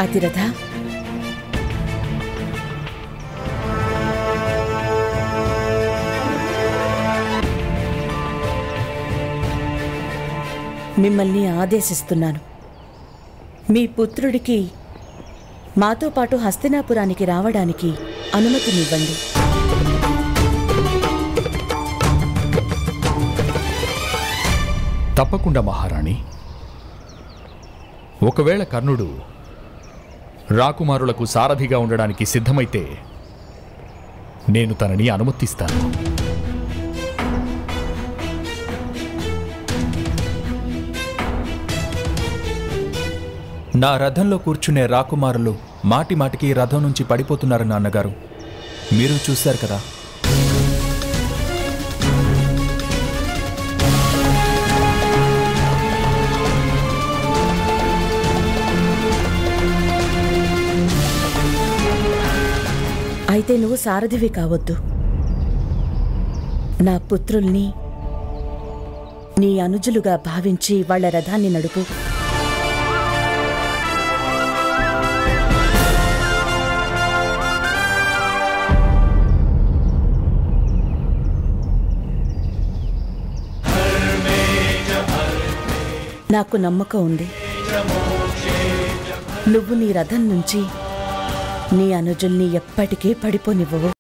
అతిరథ, మిమ్మల్ని ఆదేశిస్తున్నాను. మీ పుత్రుడికి మాతో పాటు హస్తినాపురానికి రావడానికి అనుమతినివ్వండి. తప్పకుండా మహారాణి. ఒకవేళ కర్ణుడు రాకుమారులకు సారథిగా ఉండడానికి సిద్ధమైతే నేను తనని అనుమతిస్తాను. నా రథంలో కూర్చునే రాకుమారులు మాటి మాటికి రథం నుంచి పడిపోతున్నారు నాన్నగారు. మీరు చూశారు కదా. అయితే నువ్వు సారథివి కావద్దు. నా పుత్రుల్ని నీ అనుజులుగా భావించి వాళ్ల రథాన్ని నడుపు. నాకు నమ్మకం ఉంది, నువ్వు నీ రథం నుంచి నీ అనుజుల్ని ఎప్పటికీ పడిపోనివ్వవు.